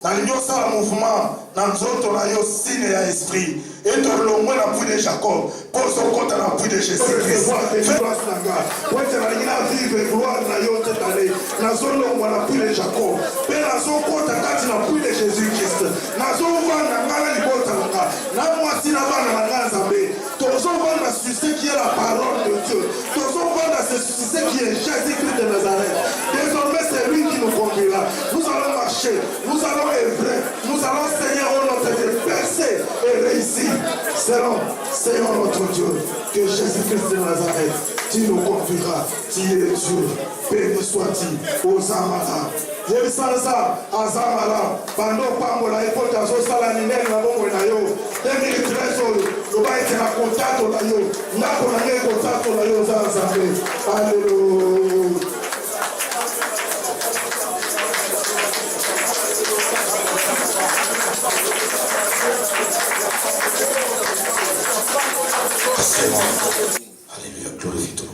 nalingi osala mouvement na nzoto na yo signe ya esprit etolongwe na puits de Jacob mpo ozokota na puits de Jésus-Christ. Wete nalingi na vivre gloire na yo tetale nazolongwa na puits de Jacob mpe nazokota kati na puits de Jésus-Christ. Nazovanda ngana libota nanga na mwasi na bana na nga Nzambe. Tozovanda sur ce qui est la parole de Dieu. Tozovanda sur ce qui est Jésus-Christ de Nazareth. Désormais c'est lui qui nous conduira. Nous allons marcher, nous allons œuvrer, nous allons Seigneur notre Dieu percer et réussir. Seigneur notre Dieu, que Jésus-Christ de Nazareth, tu nous conduiras, tu es Dieu, béni sois-tu, aux Amara. Yebisanza azamala bando pambola ekota azosala ninene na bongo na yo 2013 oyo obaite na kontato na yo ndako na ye kontato na yo za Nzambe. Haleluya. Alléluia, glorifie ton nom.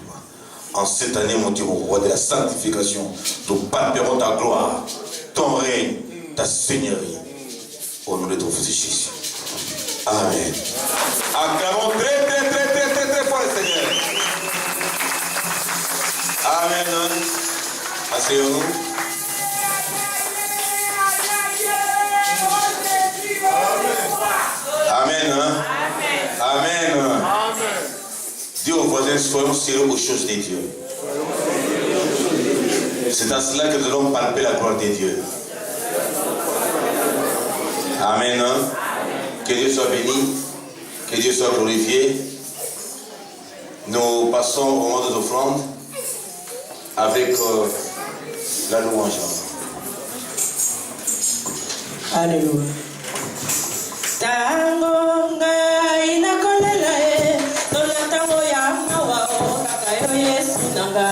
En cette année, mon Dieu, au roi de la sanctification, nous palperons ta gloire, ton règne, ta seigneurie. Au nom de ton Fils Jésus. Amen. Acclamons très fort le Seigneur. Amen. Asseyons-nous. Amen. Amen. Amen. Dis aux voisins, soyons sérieux aux choses de Dieu. C'est à cela que nous allons palper la gloire de Dieu. Amen. Que Dieu soit béni. Que Dieu soit glorifié. Nous passons au moment des offrandes avec la louange. Alléluia. Tango ngai na kolela e tola tango ya mawa o kakayo Yesu nanga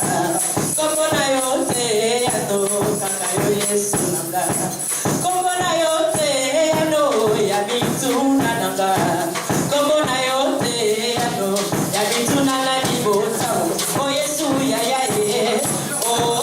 kombo na yo te ato kakayo Yesu nanga kombo na yo te ano ya bituna nanga kombo na yo te ano ya bituna na libota o Yesu ya ya e o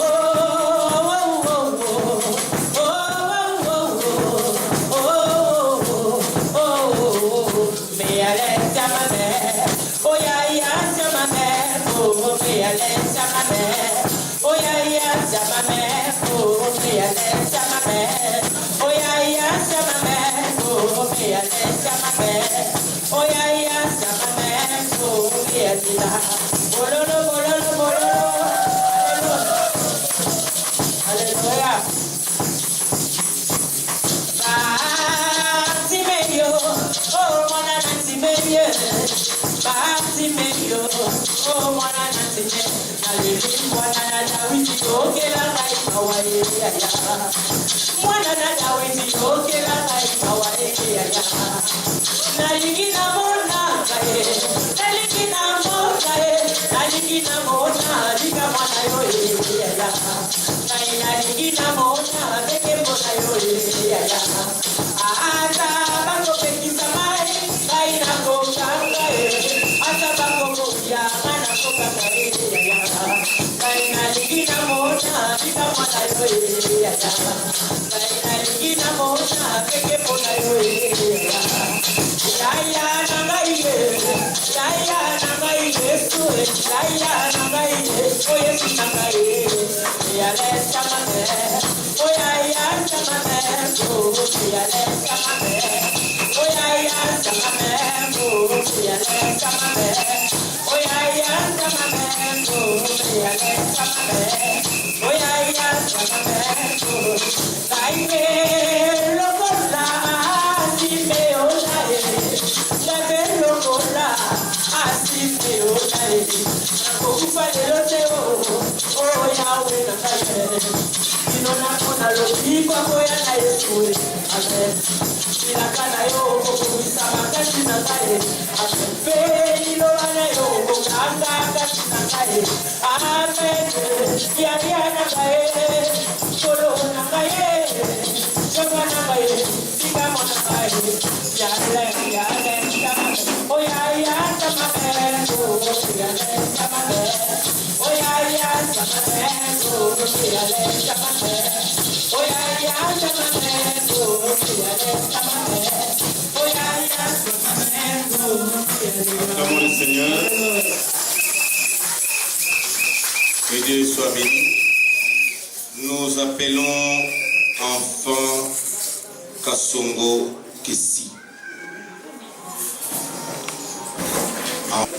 Kasongo Kessi.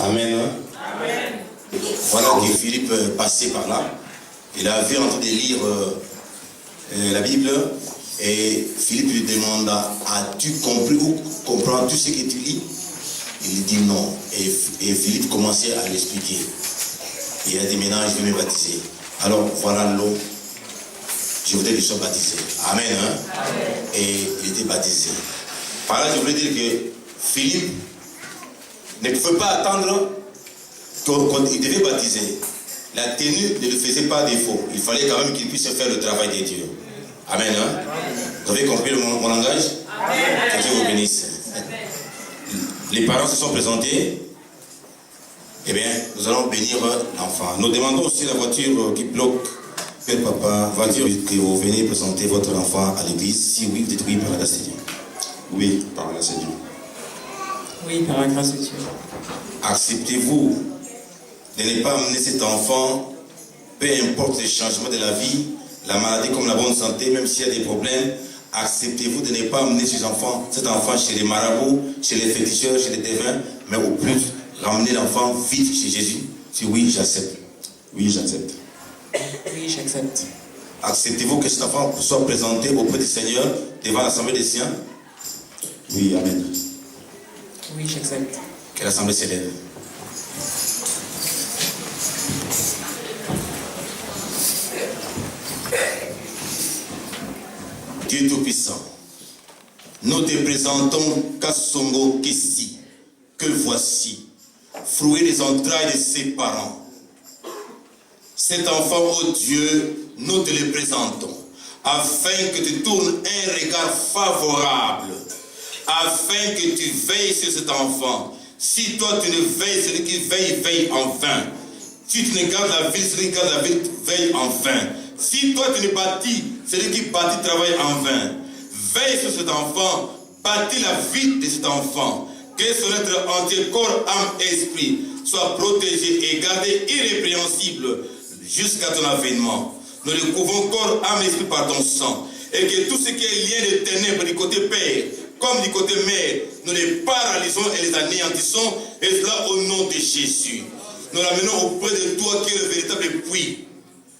Amen. Amen. Voilà que Philippe passait par là. Il avait en train de lire la Bible et Philippe lui demanda: as-tu compris ou comprends tout ce que tu lis? Il dit non. Et Philippe commençait à l'expliquer. Il a dit: maintenant je vais me baptiser. Alors voilà l'eau. Je voudrais qu'il soit baptisé. Amen. Hein? Amen. Et il était baptisé. Par là, je voulais dire que Philippe ne pouvait pas attendre qu'il devait baptiser. La tenue ne lui faisait pas défaut. Il fallait quand même qu'il puisse faire le travail de Dieu. Amen. Hein? Vous avez compris mon langage? Amen. Que Dieu vous bénisse. Les parents se sont présentés. Eh bien, nous allons bénir l'enfant. Nous demandons aussi la voiture qui bloque. Père, papa, voiture que vous venez présenter votre enfant à l'église. Si oui, vous dites oui par la grâce de Dieu. Oui, par la grâce de Dieu. Oui, par la grâce de Dieu. Acceptez-vous de ne pas amener cet enfant, peu importe les changements de la vie, la maladie comme la bonne santé, même s'il y a des problèmes, acceptez-vous de ne pas amener cet enfant chez les marabouts, chez les féticheurs, chez les devins, mais au plus, ramener l'enfant vite chez Jésus. Si oui, j'accepte. Oui, j'accepte. Oui, j'accepte. Acceptez-vous que cet enfant soit présenté auprès du Seigneur devant l'assemblée des siens? Oui, amen. Oui, j'accepte. Que l'assemblée s'élève. Dieu Tout-Puissant, nous te présentons Kasongo Kessi, que voici, fruit des entrailles de ses parents. Cet enfant, oh Dieu, nous te le présentons, afin que tu tournes un regard favorable, afin que tu veilles sur cet enfant. Si toi tu ne veilles, celui qui veille, veille en vain. Si tu ne gardes la ville, celui qui garde la ville, veille en vain. Si toi tu ne bâtis, celui qui bâtit travaille en vain. Veille sur cet enfant, bâtis la vie de cet enfant. Que son être entier, corps, âme, esprit, soit protégé et gardé irrépréhensible jusqu'à ton avènement. Nous le couvrons corps, âme, esprit par ton sang. Et que tout ce qui est lien de ténèbres du côté Père, comme du côté Mère, nous les paralysons et les anéantissons, et cela au nom de Jésus. Nous l'amenons auprès de toi qui est le véritable puits.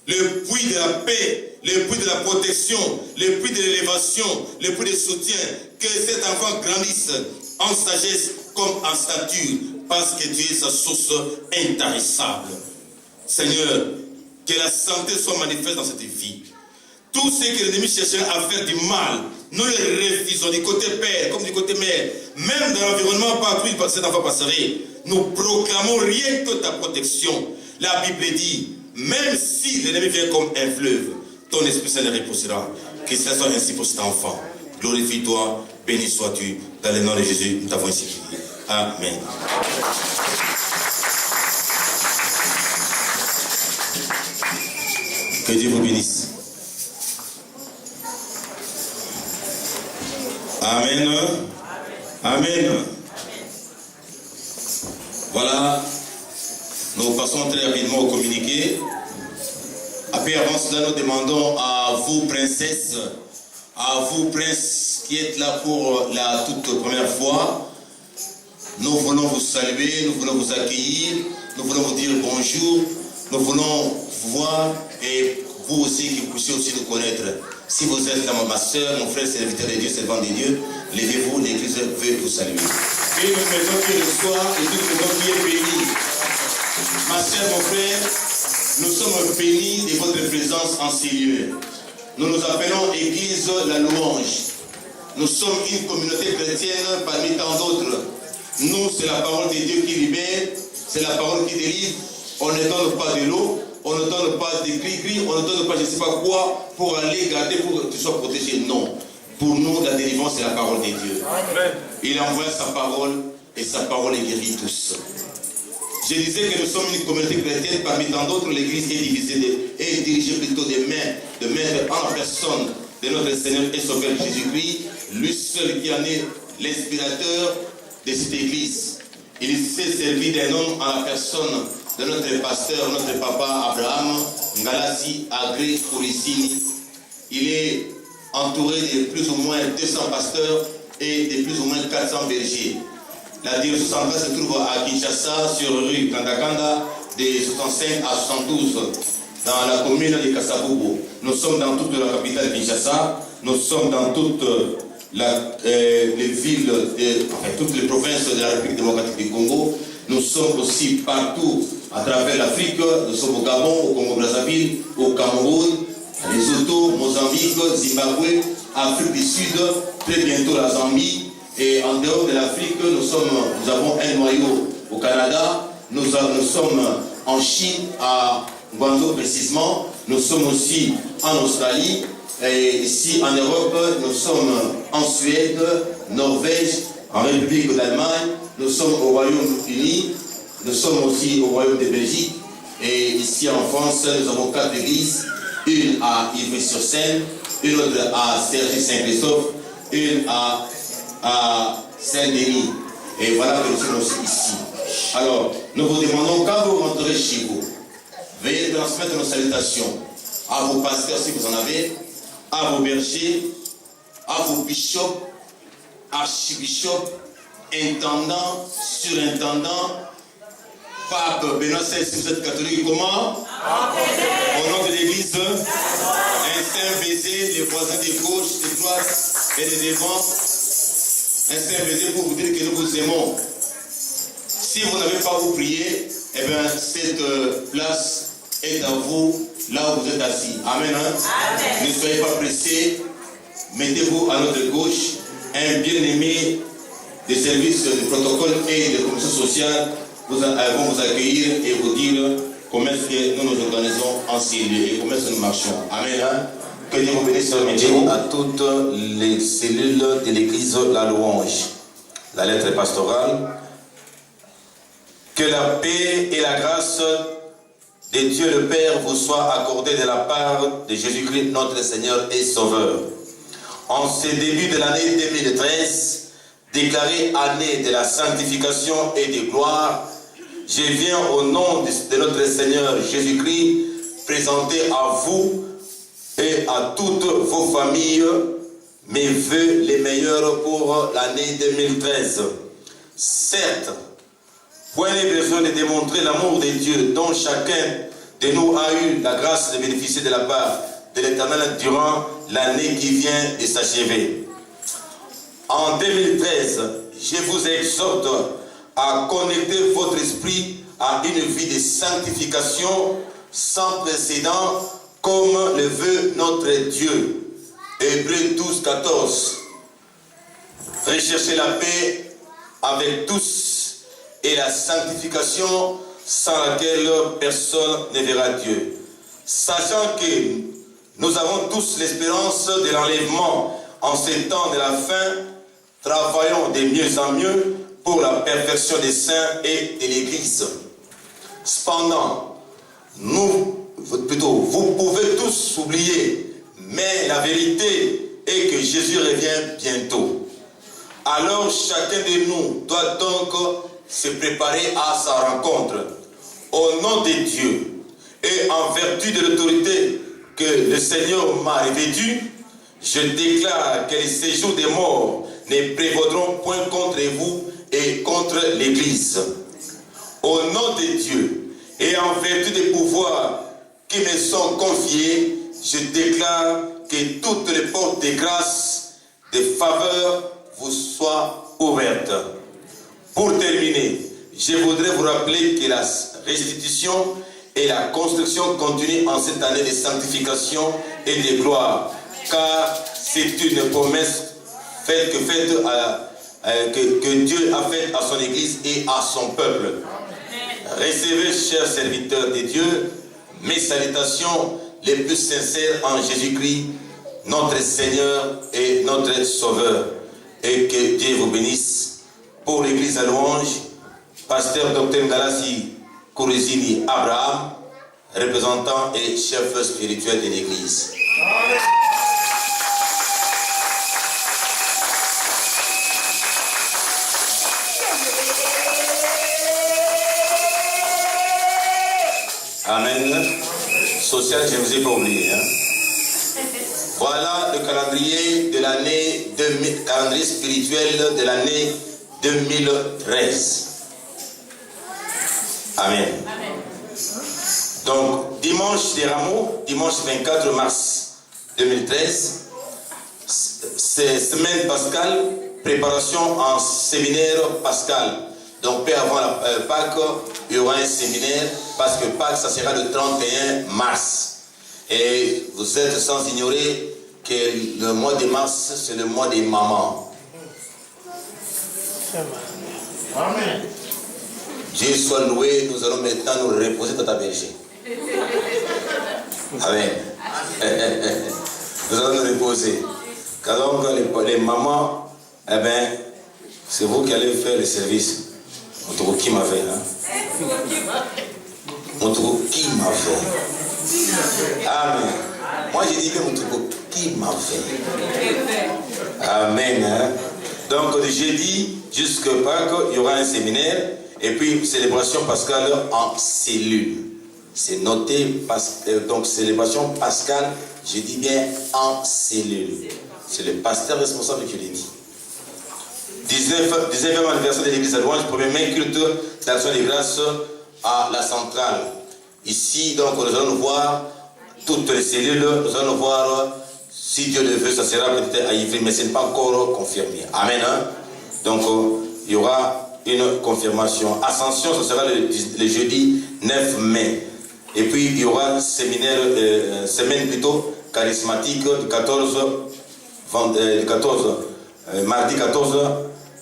Le puits de la paix, le puits de la protection, le puits de l'élévation, le puits de soutien. Que cet enfant grandisse en sagesse comme en stature, parce que tu es sa source intarissable. Seigneur, que la santé soit manifeste dans cette vie. Tout ce que l'ennemi cherchait à faire du mal, nous le refusons du côté Père comme du côté Mère. Même dans l'environnement partout où cet enfant passerait, nous proclamons rien que ta protection. La Bible dit, même si l'ennemi vient comme un fleuve, ton esprit Saint le repoussera. Que cela soit ainsi pour cet enfant. Glorifie-toi, béni sois-tu. Dans le nom de Jésus, nous t'avons ainsi prié. Amen. Que Dieu vous bénisse. Amen. Amen. Voilà. Nous passons très rapidement au communiqué. Après, avant cela, nous demandons à vous, princesses, à vous, princes, qui êtes là pour la toute première fois. Nous voulons vous saluer, nous voulons vous accueillir, nous voulons vous dire bonjour, nous voulons vous voir et vous aussi qui puissiez aussi nous connaître. Si vous êtes là, ma soeur, mon frère, serviteur de Dieu, servant de Dieu, levez-vous, l'Église veut vous saluer. Et une maison qui reçoit et une maison qui est bénie. Ma soeur, mon frère, nous sommes bénis de votre présence en ces lieux. Nous nous appelons Église la Louange. Nous sommes une communauté chrétienne parmi tant d'autres. Nous, c'est la parole de Dieu qui libère, c'est la parole qui délivre. On ne donne pas de l'eau, on ne donne pas de gris-gris, on ne donne pas je ne sais pas quoi pour aller garder, pour que tu sois protégé. Non. Pour nous, la délivrance, c'est la parole de Dieu. Amen. Il envoie sa parole et sa parole est guérie tous. Je disais que nous sommes une communauté chrétienne, parmi tant d'autres, l'église est divisée et dirigée plutôt de maîtres en personne de notre Seigneur et Sauveur Jésus-Christ, lui seul qui en est l'inspirateur de cette église. Il s'est servi d'un homme en la personne de notre pasteur, notre papa Abraham Ngalasi Agré Kourisini. Il est entouré de plus ou moins 200 pasteurs et de plus ou moins 400 bergers. La diocèse centrale se trouve à Kinshasa, sur rue Kandakanda, de 65 à 72, dans la commune de Kasavubu. Nous sommes dans toute la capitale Kinshasa, nous sommes dans toutes les villes, toutes les provinces de la République démocratique du Congo. Nous sommes aussi partout à travers l'Afrique. Nous sommes au Gabon, au Congo-Brazzaville, au Cameroun, à Lesotho, Mozambique, Zimbabwe, Afrique du Sud, très bientôt la Zambie. Et en dehors de l'Afrique, nous avons un noyau au Canada, nous sommes en Chine, à Guangzhou précisément, nous sommes aussi en Australie, et ici en Europe, nous sommes en Suède, Norvège, en République d'Allemagne, nous sommes au Royaume-Uni, nous sommes aussi au Royaume de Belgique, et ici en France, nous avons 4 églises, une à Ivry-sur-Seine, une autre à Cergy-Saint-Christophe, une à Saint-Denis. Et voilà que nous sommes aussi ici. Alors, nous vous demandons, quand vous rentrez chez vous, veuillez transmettre nos salutations à vos pasteurs si vous en avez, à vos bergers, à vos bishops, archibishops, intendants, surintendants, pape Benoît XVI, si vous êtes catholique, comment? Au nom de l'église, un saint baiser, les voisins de gauche, de droite et de devant. Un saint baiser pour vous dire que nous vous aimons. Si vous n'avez pas vous prier, eh bien cette place est à vous, là où vous êtes assis. Amen. Hein? Amen. Ne soyez pas pressés. Mettez-vous à notre gauche. Un bien-aimé des services de protocole et de commission sociale vont vous accueillir et vous dire comment est-ce que nous nous organisons en ces lieux et comment est-ce que nous marchons. Amen. Hein? Que Dieu vous bénisse à toutes les cellules de l'église La Louange. La lettre pastorale. Que la paix et la grâce de Dieu le Père vous soient accordées de la part de Jésus-Christ, notre Seigneur et Sauveur. En ce début de l'année 2013, déclarée année de la sanctification et de gloire, je viens au nom de notre Seigneur Jésus-Christ présenter à vous et à toutes vos familles mes vœux les meilleurs pour l'année 2013. Certes, point n'est besoin de démontrer l'amour de Dieu dont chacun de nous a eu la grâce de bénéficier de la part de l'Éternel durant l'année qui vient de s'achever. En 2013, je vous exhorte à connecter votre esprit à une vie de sanctification sans précédent comme le veut notre Dieu. Hébreux 12, 14. Recherchez la paix avec tous et la sanctification sans laquelle personne ne verra Dieu. Sachant que nous avons tous l'espérance de l'enlèvement en ces temps de la fin, travaillons de mieux en mieux pour la perfection des saints et de l'Église. Cependant, vous pouvez tous oublier, mais la vérité est que Jésus revient bientôt. Alors chacun de nous doit donc se préparer à sa rencontre. Au nom de Dieu et en vertu de l'autorité que le Seigneur m'a revêtue, je déclare que les séjours des morts ne prévaudront point contre vous et contre l'Église. Au nom de Dieu et en vertu des pouvoirs qui me sont confiés, je déclare que toutes les portes de grâce, de faveur vous soient ouvertes. Pour terminer, je voudrais vous rappeler que la restitution et la construction continuent en cette année de sanctification et de gloire, car c'est une promesse que Dieu a faite à son Église et à son peuple. Recevez, chers serviteurs de Dieu, mes salutations les plus sincères en Jésus-Christ, notre Seigneur et notre Sauveur. Et que Dieu vous bénisse. Pour l'Église à Louange, Pasteur Dr Ngalassi Kourizini Abraham, représentant et chef spirituel de l'Église. Amen. Social, je ne vous ai pas oublié. Voilà le calendrier de l'année 2000, calendrier spirituel de l'année 2013. Amen. Amen. Donc, dimanche des Rameaux, dimanche 24 mars 2013, c'est semaine pascale, préparation en séminaire pascal. Donc, peu avant la Pâques, il y aura un séminaire, parce que Pâques, ça sera le 31 mars. Et vous êtes sans ignorer que le mois de mars, c'est le mois des mamans. Amen. Dieu soit loué, nous allons maintenant nous reposer dans ta berger. Amen. Nous allons nous reposer. Car donc les mamans, eh bien, c'est vous qui allez faire le service. Mon qui m'a fait, hein? Mon qui m'a fait. Amen. Moi j'ai dit que mon qui m'a fait. Amen. Hein? Donc de jeudi jusqu'à Pâques, il y aura un séminaire et puis célébration pascale en cellule. C'est noté, donc célébration pascale, je dis bien en cellule. C'est le pasteur responsable qui l'a dit. 19e anniversaire de l'église à Louange, premier culte d'action des grâces à la centrale. Ici, donc, nous allons voir toutes les cellules, nous allons voir, si Dieu le veut, ça sera peut-être à Ivry, mais ce n'est pas encore confirmé. Amen. Hein? Donc, il y aura une confirmation. Ascension, ce sera le jeudi 9 mai. Et puis, il y aura un séminaire, semaine plutôt, charismatique, du 14, mardi 14,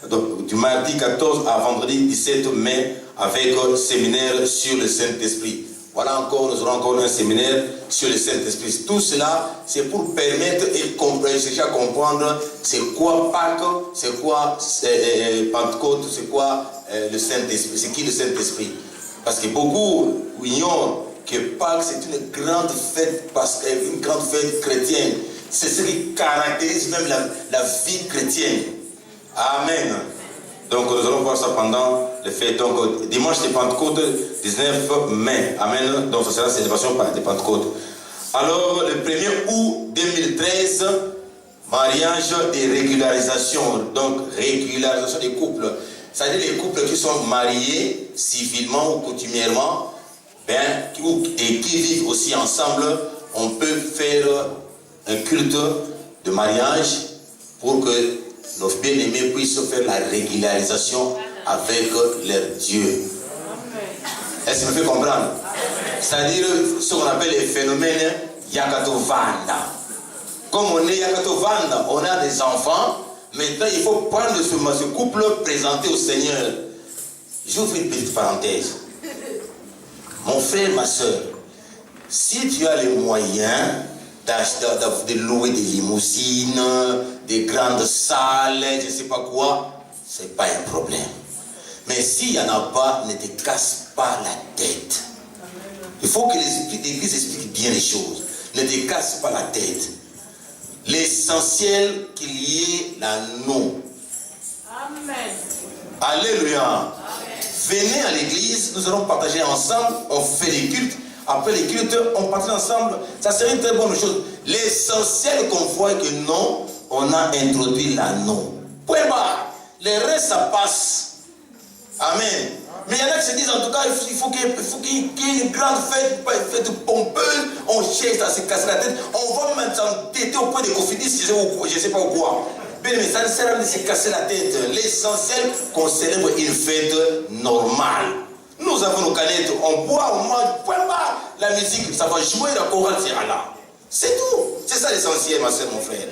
donc, du mardi 14 à vendredi 17 mai, avec un séminaire sur le Saint-Esprit. Voilà encore, nous aurons encore un séminaire sur le Saint-Esprit. Tout cela, c'est pour permettre et chercher à comprendre c'est quoi Pâques, c'est quoi Pentecôte, c'est quoi le Saint-Esprit, c'est qui le Saint-Esprit. Parce que beaucoup ignorent que Pâques c'est une grande fête, une grande fête chrétienne. C'est ce qui caractérise même la vie chrétienne. Amen. Donc nous allons voir ça pendant le fête. Donc dimanche de Pentecôte, 19 mai. Amen. Donc ce sera la célébration de Pentecôte. Alors le 1er août 2013, mariage et régularisation. Donc régularisation des couples. C'est-à-dire les couples qui sont mariés civilement ou coutumièrement, et qui vivent aussi ensemble, on peut faire un culte de mariage pour que nos bien-aimés puissent faire la régularisation avec leur Dieu. Est-ce que vous me faites comprendre? C'est-à-dire ce qu'on appelle les phénomènes Yakatovanda. Comme on est Yakatovanda, on a des enfants. Maintenant, il faut prendre ce couple, présenter au Seigneur. J'ouvre une petite parenthèse. Mon frère, ma soeur, si tu as les moyens de louer des limousines, des grandes salles, je ne sais pas quoi, ce n'est pas un problème. Mais s'il n'y en a pas, ne te casse pas la tête. Il faut que l'Église explique bien les choses. Ne te casse pas la tête. L'essentiel qu'il y ait l'anneau. Amen. Alléluia. Amen. Venez à l'église, nous allons partager ensemble, on fait les cultes. Après les cultes, on partage ensemble. Ça serait une très bonne chose. L'essentiel qu'on voit que non, on a introduit l'anneau. Point barre. Le reste, ça passe. Amen. Mais il y en a qui se disent en tout cas, il faut qu'il y ait une grande fête, une fête pompeuse. On cherche à se casser la tête. On va même s'entêter au point de confidence, je ne sais pas quoi. Mais ça ne sert à rien de se casser la tête. L'essentiel, qu'on célèbre une fête normale. Nous avons nos canettes, on boit, on mange, point barre. La musique, ça va jouer, la chorale sera là. C'est tout. C'est ça l'essentiel, ma soeur, mon frère.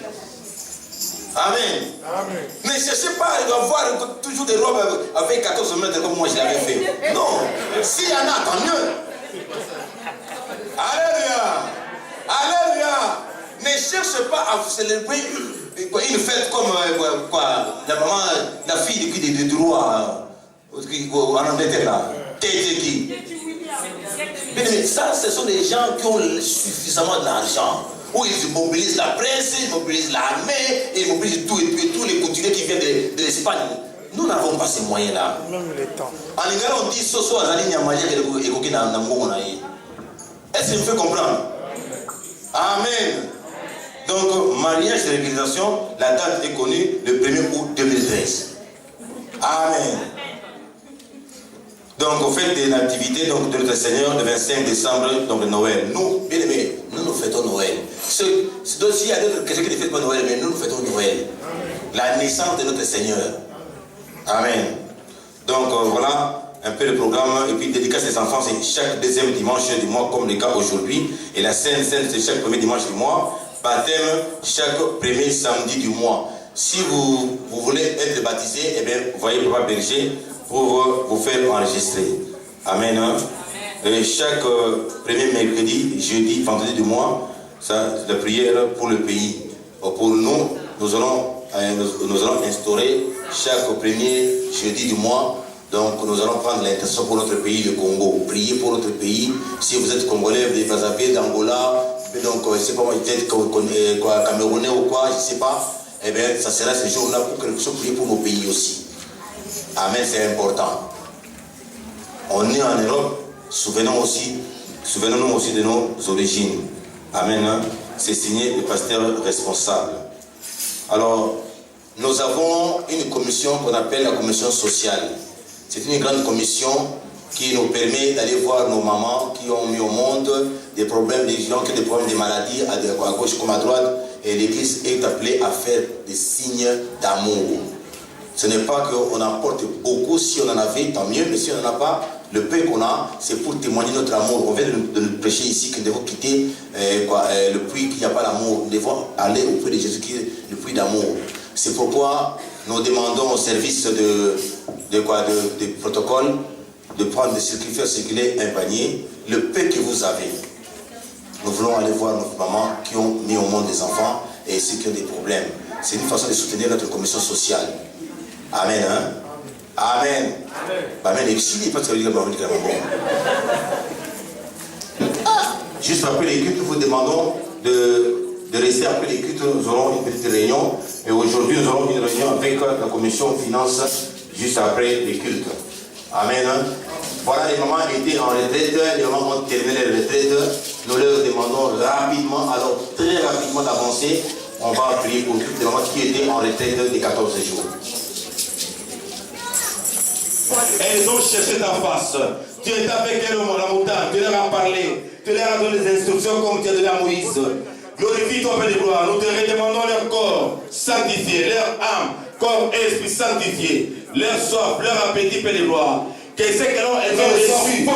Amen. Amen. Ne cherchez pas à avoir toujours des robes avec 14 mètres comme moi je l'avais fait. Non. S'il y en a, tant mieux. Alléluia. Alléluia. Ne cherche pas à célébrer une fête comme la maman, la fille de droit en Angleterre là. Mais ça, ce sont des gens qui ont suffisamment d'argent. Où ils mobilisent la presse, ils mobilisent l'armée, ils mobilisent tous les couturiers qui viennent de l'Espagne. Nous n'avons pas ces moyens-là. Même le temps. En Lingala, on dit Soso Azali Nyamaya Ekoki na Mgongo na ye. Est-ce que vous faites comprendre? Amen. Donc, mariage et légalisation, la date est connue le 1er août 2013. Amen. Donc, au fait des nativités donc, de notre Seigneur, le 25 décembre, donc de Noël. Nous, bien aimés, nous fêtons Noël. S'il y a d'autres questions qui ne fêtent pas Noël, mais nous fêtons Noël. La naissance de notre Seigneur. Amen. Donc, voilà un peu le programme. Et puis, dédicace des enfants, c'est chaque deuxième dimanche du mois, comme le cas aujourd'hui. Et la Sainte, c'est chaque premier dimanche du mois. Baptême, chaque premier samedi du mois. Si vous voulez être baptisé, eh bien, vous voyez Papa Berger pour vous faire enregistrer. Amen. Hein? Et chaque premier mercredi, jeudi, vendredi du mois, ça, c'est la prière pour le pays. Pour nous, nous allons instaurer chaque premier jeudi du mois. Donc nous allons prendre l'intention pour notre pays, le Congo. Prier pour notre pays. Si vous êtes Congolais, vous êtes Brazzaville, d'Angola, donc je ne sais pas, peut-être Camerounais ou quoi, je ne sais pas. Eh bien, ça sera ce jour-là pour que nous puissions prier pour nos pays aussi. Amen, c'est important. On est en Europe, souvenons-nous aussi de nos origines. Amen. Hein? C'est signé le pasteur responsable. Alors, nous avons une commission qu'on appelle la commission sociale. C'est une grande commission qui nous permet d'aller voir nos mamans qui ont mis au monde des problèmes, des gens qui ont des problèmes de maladies à gauche comme à droite. Et l'Église est appelée à faire des signes d'amour. Ce n'est pas qu'on apporte beaucoup, si on en avait, tant mieux, mais si on n'en a pas, le peu qu'on a, c'est pour témoigner notre amour. On vient de le prêcher ici que nous devons quitter le puits qu'il n'y a pas d'amour. Nous devons aller au puits de Jésus qui est le puits d'amour. C'est pourquoi nous demandons au service de protocole de prendre des circuler un panier, le peu que vous avez. Nous voulons aller voir nos mamans qui ont mis au monde des enfants et ceux qui ont des problèmes. C'est une façon de soutenir notre commission sociale. Amen. Hein? Amen. Amen. Et si il pas de juste après les cultes, nous vous demandons de rester après les cultes. Nous aurons une petite réunion. Et aujourd'hui, nous aurons une réunion avec la commission finance juste après les cultes. Amen. Hein? Voilà, les mamans étaient en retraite, les mamans ont terminé les retraites. Nous leur demandons rapidement, alors très rapidement d'avancer. On va prier pour toutes les mamans qui étaient en retraite de 14 jours. Elles ont cherché ta face. Tu es avec elles dans la montagne, tu leur as parlé, tu leur as donné des instructions comme tu as donné à Moïse. Glorifie-toi, Père de gloire. Nous te redemandons leur corps sanctifié, leur âme, corps et esprit sanctifié, leur soif, leur appétit, Père de gloire. Que ce qu'elles ont reçu,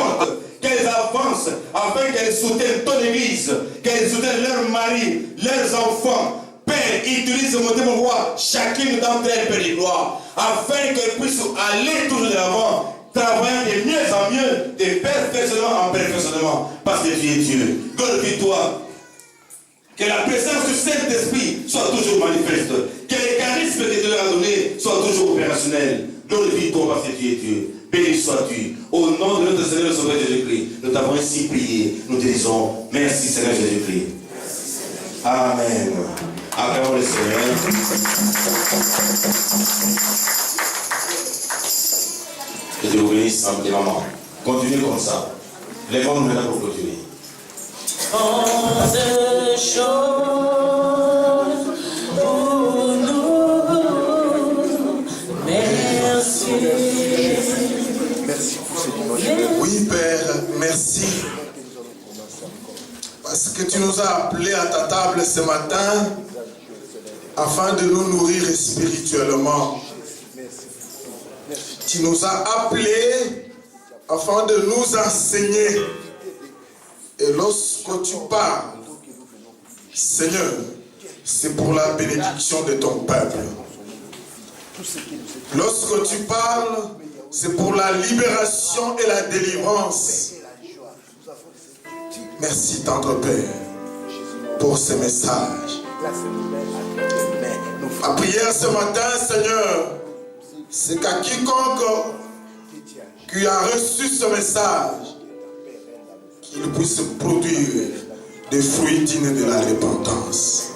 qu'elles avancent afin qu'elles soutiennent ton église, qu'elles soutiennent leurs maris, leurs enfants. Père, utilise mon Dieu, mon roi, chacune d'entre elles, Père de gloire, afin qu'elles puissent aller toujours de l'avant, travaillant de mieux en mieux, de perfectionnement en perfectionnement, parce que tu es Dieu. Glorifie-toi. Que la présence du Saint-Esprit soit toujours manifeste. Que les charismes que tu leur as donnés soient toujours opérationnels. Glorifie-toi parce que tu es Dieu. Béni sois-tu. Au nom de notre Seigneur et Sauveur Jésus-Christ, nous t'avons ainsi prié. Nous te disons merci Seigneur Jésus-Christ. Amen. Acclamons le Seigneur. Que Dieu vous bénisse, des mamans. Continuez comme ça. Lèvons-nous maintenant pour continuer. Grande chose pour nous. Merci. Merci pour ce dimanche. Oui, Père, merci. Parce que tu nous as appelés à ta table ce matin afin de nous nourrir spirituellement. Tu nous as appelés afin de nous enseigner. Et lorsque tu parles, Seigneur, c'est pour la bénédiction de ton peuple. Lorsque tu parles, c'est pour la libération et la délivrance. Merci, tendre Père, pour ce message. Ma prière ce matin, Seigneur, c'est qu'à quiconque qui a reçu ce message, qu'il puisse produire des fruits dignes de la repentance.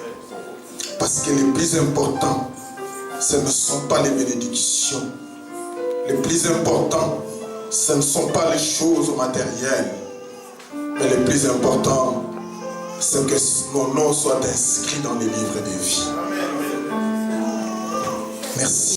Parce que le plus important, ce ne sont pas les bénédictions. Le plus important, ce ne sont pas les choses matérielles. Mais le plus important, c'est que mon nom soit inscrit dans les livres de vie. Merci.